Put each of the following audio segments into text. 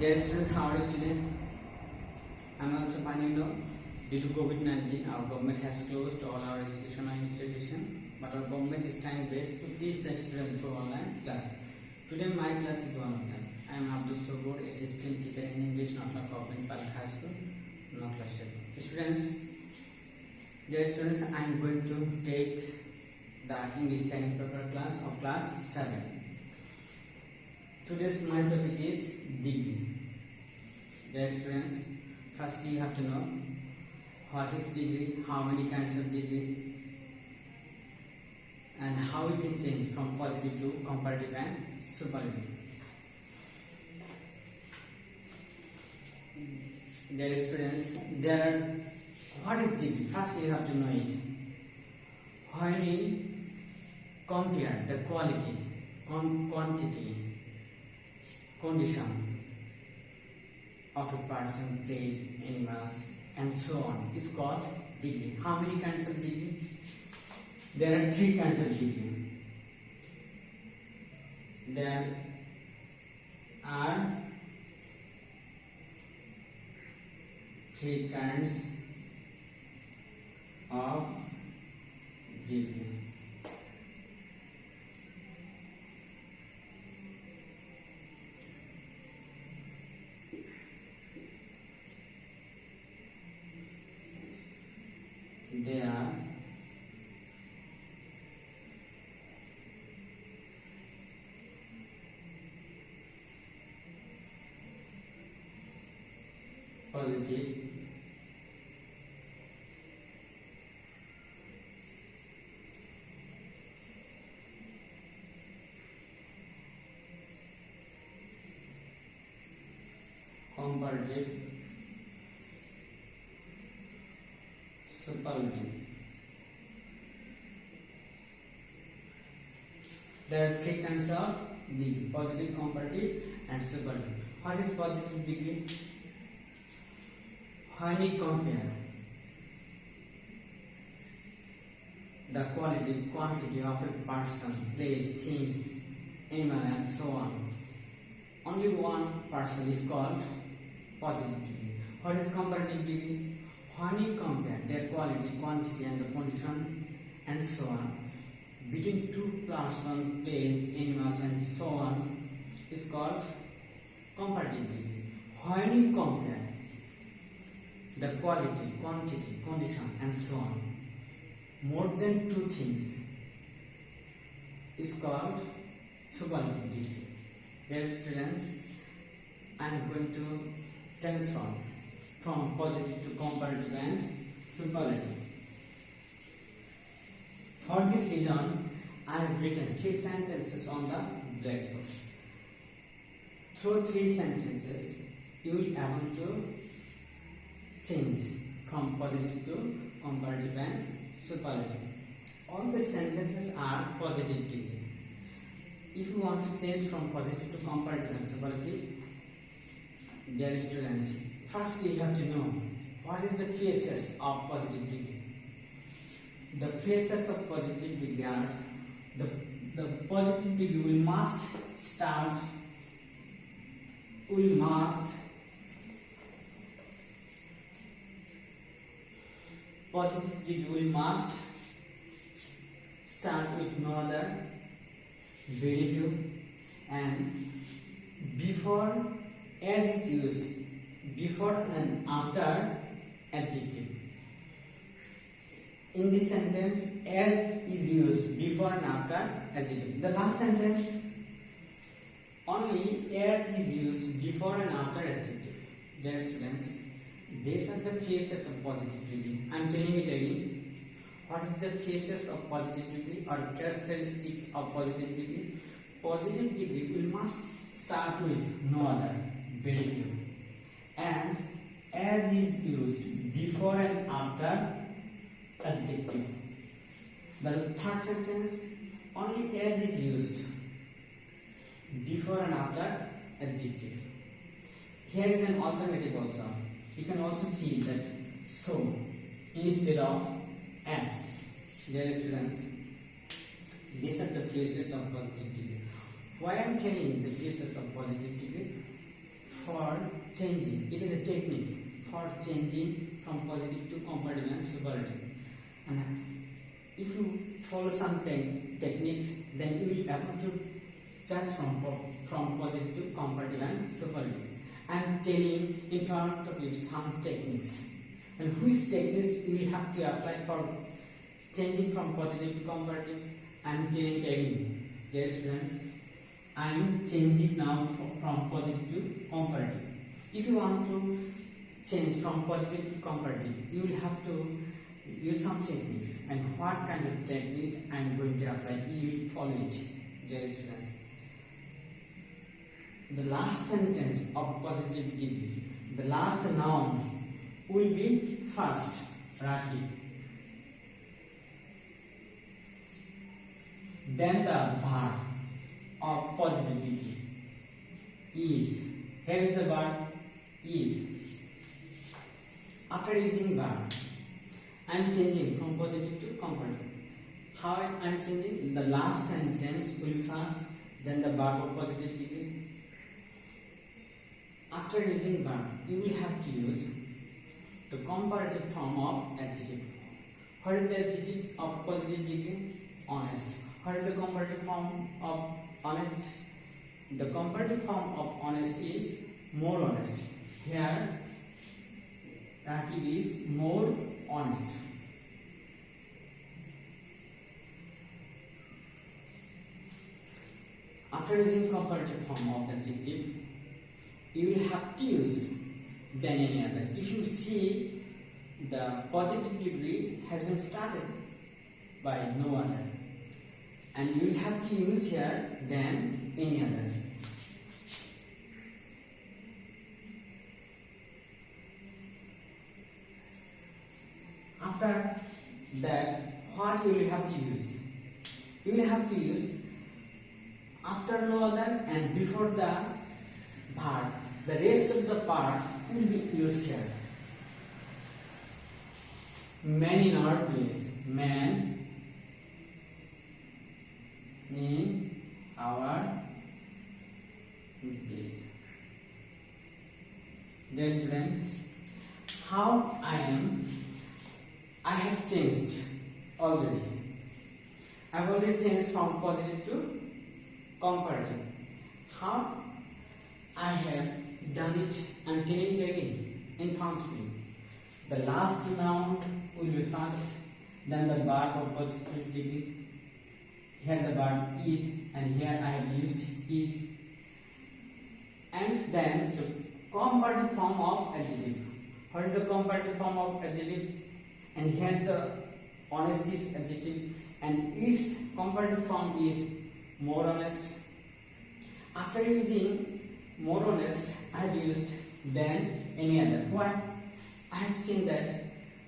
Dear students, how are you today? I'm also finding out due to COVID-19, our government has closed all our educational institutions, but our government is trying best to teach the students through online class. Today, my class is one of them. I am Abdul Sobor, assistant teacher in English, North Government Public High School, North State. Dear students, I am going to take the English second paper class of class 7. Today's my topic is degree. Dear students, firstly you have to know what is degree, how many kinds of degree, and how it can change from positive to comparative and superlative. Dear students, what is degree? Firstly you have to know it. When we compare the quality, quantity, condition of a person, place, animals, and so on is called degree. How many kinds of degree? There are 3 kinds of degree. There are 3 kinds of degree. They are positive, comparative, superlative. There are 3 kinds of degree: positive, comparative, and superlative. What is positive degree? When we compare the quality, quantity of a person, place, things, animal, and so on, only one person is called positive degree. What is comparative degree? When we compare their quality, quantity, and the condition, and so on, between 2 persons, place, animals, and so on, is called comparative degree. When we compare the quality, quantity, condition, and so on, more than 2 things, is called superlative degree. Dear students, I am going to transform from positive to comparative and superlative. For this reason, I have written 3 sentences on the blackboard. Through 3 sentences, you will be able to change from positive to comparative and superlative. All the sentences are positive degree. If you want to change from positive to comparative and superlative, dear students, firstly you have to know what is the features of positive degree. The features of positive degree are the positive degree must start with no other, very few, and before as is used before and after adjective. In this sentence, as is used before and after adjective. The last sentence, only as is used before and after adjective. Dear students, these are the features of positive degree. I am telling it again. What is the features of positive degree or characteristics of positive degree? Positive degree we must start with no other, very few, and as is used before and after adjective. The third sentence, only as is used before and after adjective. Here is an alternative also. You can also see that so instead of as. Dear students, these are the features of positive degree. Why I am telling the features of positive degree? for changing. It is a technique for changing from positive to comparative and superlative. And if you follow some techniques, then you will be able to transform from positive to comparative and superlative. I am telling in front of you some techniques, and which techniques you will have to apply for changing from positive to comparative. I am telling again, dear students, I am changing now from positive to comparative. If you want to change from positive to comparative, you will have to use some techniques. And what kind of techniques I am going to apply, you will follow it, dear students. The last sentence of positive degree, the last noun will be first, Raki. Then the verb of positive degree is. Here is the verb is. After using verb, I am changing from positive to comparative. How I am changing? The last sentence will be first, then the verb of positive degree. After using verb, you will have to use the comparative form of adjective. What is the adjective of positive degree? Honest. What is the comparative form of honest? The comparative form of honest is more honest. Here, Rakib is more honest. After using comparative form of adjective, you will have to use than any other. If you see, the positive degree has been started by no other, and you will have to use here than any other. After that, what you will have to use? You will have to use after no other and before the verb. The rest of the part will be used here. Man in our place. Man in our place. Dear students, how I have changed already. I have already changed from positive to comparative. How I have done it, I am telling it again in front of you. The last noun will be first, then the verb of positive degree. Here the verb is, and here I have used is, and then the comparative form of adjective. What is the comparative form of adjective? And here the honest is adjective, and its comparative form is more honest. After using more honest, I have used than any other. Why? I have seen that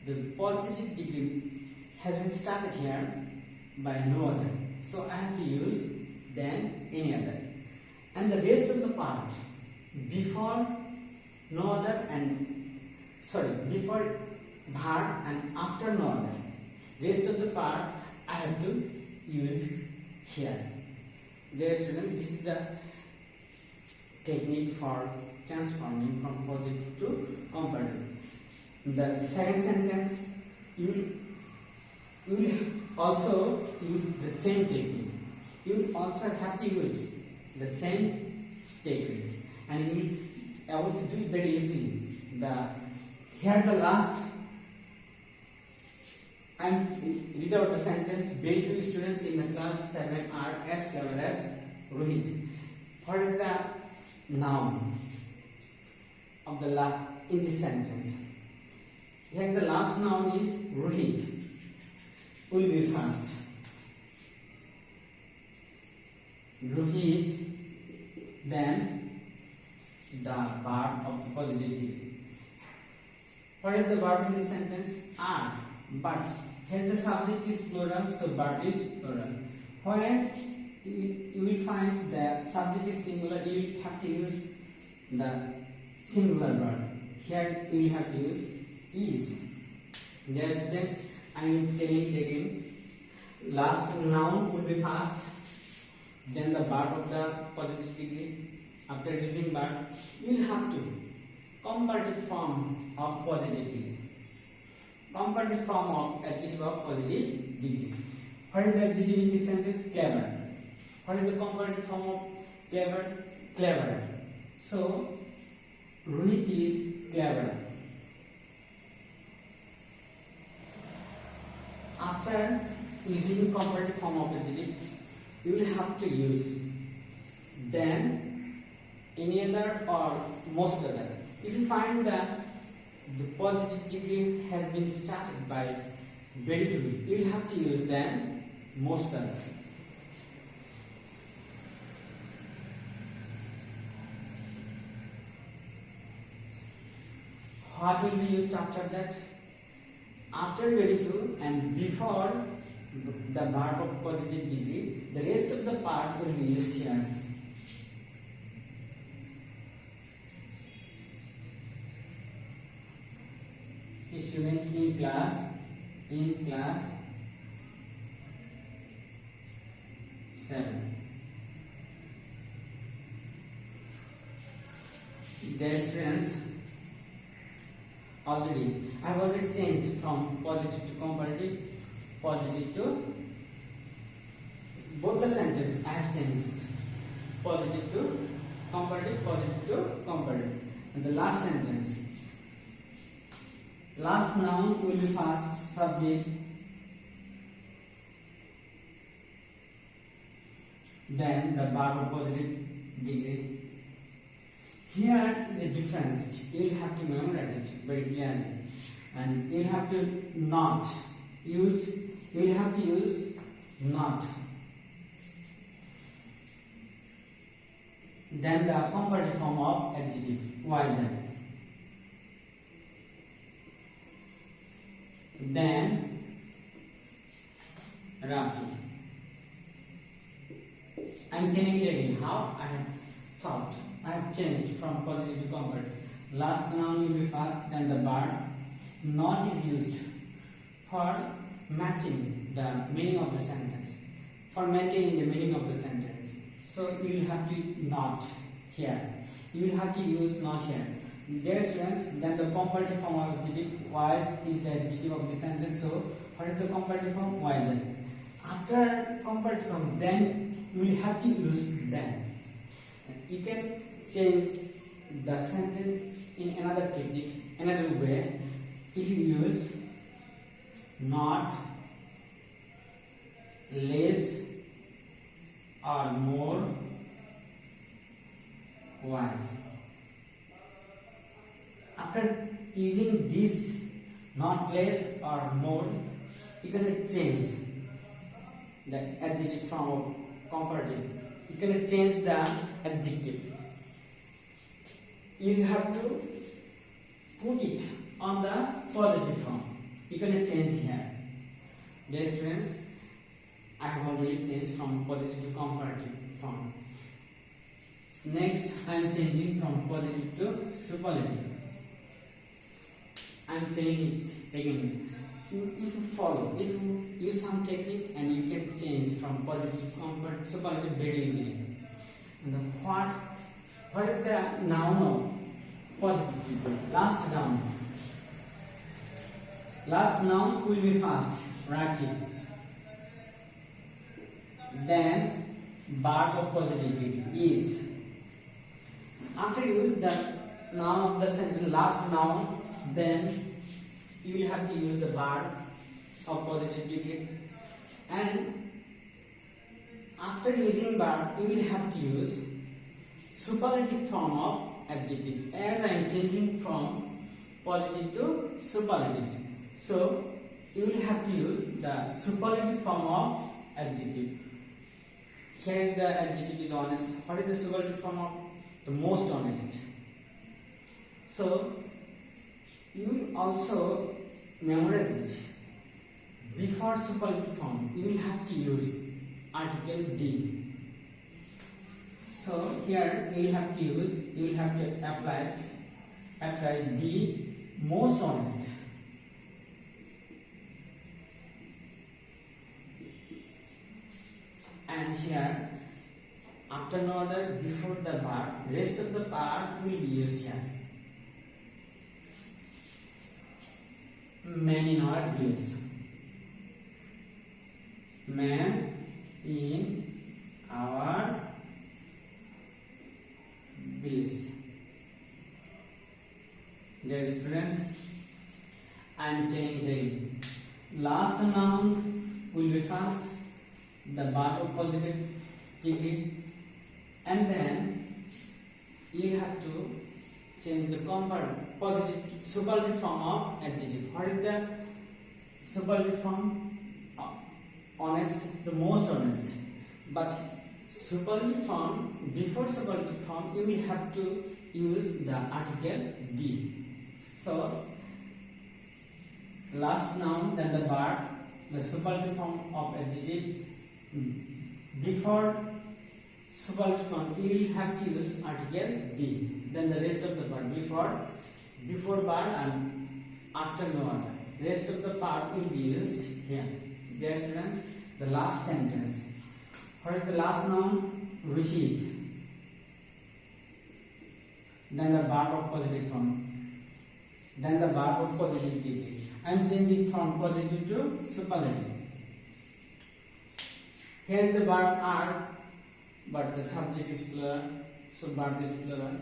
the positive degree has been started here by no other. So I have to use than any other. And the rest of the part, before no other and before verb and after no other. Rest of the part I have to use here. Dear students, this is the technique for transforming from positive to comparative. The second sentence, you will also use the same technique. You will also have to use the same technique, and you will be able to do it very easily. Here the last, and read out the sentence. Very few students in the class 7 are as clever as Rohit. What is the noun of the in this sentence? Here the last noun is Rohit. Will be first. Rohit, then the verb of the positive degree. What is the verb in this sentence? Are. But here the subject is plural, so verb is plural. Where you will find the subject is singular, you will have to use the singular verb. Here you will have to use is. Dear students, I am telling it again. Last noun will be first, then the verb of the positive degree, After using verb, you will have to comparative form of positive degree. Comparative form of adjective of positive degree. What is the adjective in this sentence? Clever. What is the comparative form of clever? Clever. So Rohit is clever. After using comparative form of adjective, you will have to use then, any other or most other. If you find that the positive degree has been started by very few, you will have to use then most other. What will be used after that? After very few and before the verb of positive degree, the rest of the part will be used here. Student in class 7. Dear students, I have already changed from positive to comparative, positive to both the sentence I have changed. Positive to comparative, positive to comparative. And the last sentence. Last noun will be first subject, then the verb of positive degree. Here is a difference. You will have to memorize it very clearly, and you will have to not use. You will have to use not. Then the comparative form of adjective, wiser. Then roughly. I am telling you again how I have solved. I have changed from positive to comparative. Last noun will be first, then the verb. Not is used for matching the meaning of the sentence, for maintaining the meaning of the sentence. So you will have to not here. You will have to use not here. Dear students, then the comparative form of adjective wise is the adjective of the sentence. So what is the comparative form? Wiser. After comparative form, then you will have to use then. You can change the sentence in another technique, another way. If you use not, less or more wise. After using this not less or more, you can change the adjective from comparative. You can change the adjective. You have to put it on the positive form. You can change here. Dear students, I have already changed from positive to comparative form. Next, I am changing from positive to superlative. I am telling it again. If you follow, if you use some technique, and you can change from positive to comparative, superlative very easily. And what is the noun of positive? Last noun. Last noun will be first, Rakhi. Then verb of positive is. After you use the noun of the sentence, last noun, then you will have to use the verb of positive degree. And after using verb, you will have to use superlative form of adjective, as I am changing from positive to superlative. So you will have to use the superlative form of adjective. Here the adjective is honest. What is the superlative form of? The most honest. So you will also memorize it. Before superlative form, you will have to use article D. So here you will have to apply D, most honest. And here, after no other, before before the verb. Rest of the part will be used here. Man in our village. Man in our village. Dear students, I am telling last noun will be first, the verb of positive degree, and then you have to change the positive superlative form of adjective. What is the superlative form? Honest, the most honest. But superlative form, before superlative form, you will have to use the article D. So last noun, then the verb, the superlative form of adjective. Before superlative form, you will have to use article D. Then the rest of the part, before verb and after no other. Rest of the part will be used here. Dear students, the last sentence. What is the last noun? Rashid. Then the verb of positive form. Then the verb of positive degree. I am changing from positive to superlative. Here is the verb are, but the subject is plural, so verb is plural.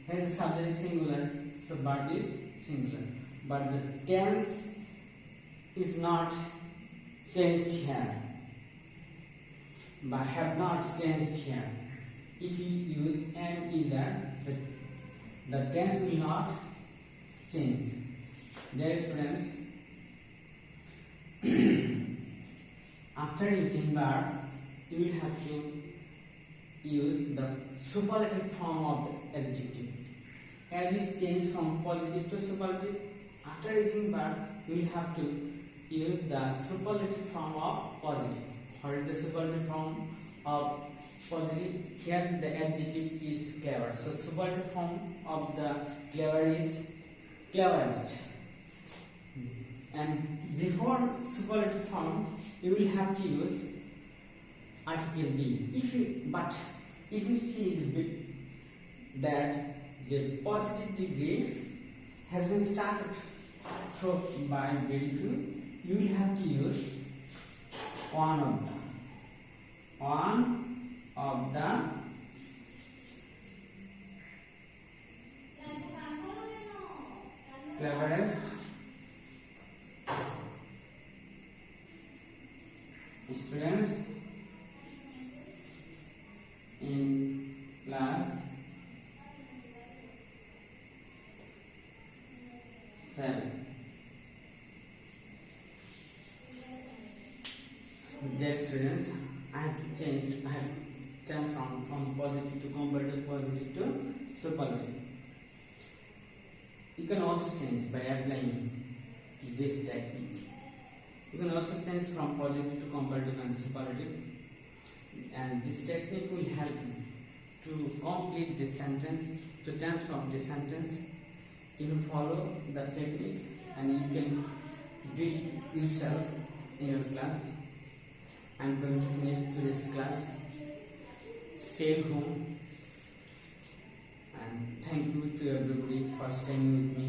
Here the subject is singular, so verb is singular. But the tense is not changed here. But have not changed here. If you use am either, the tense will not change. Dear students, after using verb, you will have to use the superlative form of the adjective. As you change from positive to superlative, after using verb, you will have to use the superlative form of positive. What is the superlative form of positive? Here the adjective is clever. So superlative form of the clever is cleverest. And before superlative form, you will have to use article D. If you see that the positive degree has been started through by very few, you will have to use one of the cleverest students in class 7. Dear students, I have transformed from positive to comparative, positive to superlative. You can also change by applying this technique. You can also change from positive to comparative and superlative, and this technique will help you to complete this sentence, to transform this sentence. You will follow the technique and you can do it yourself in your class. I am going to finish today's class. Stay home, and thank you to everybody for staying with me.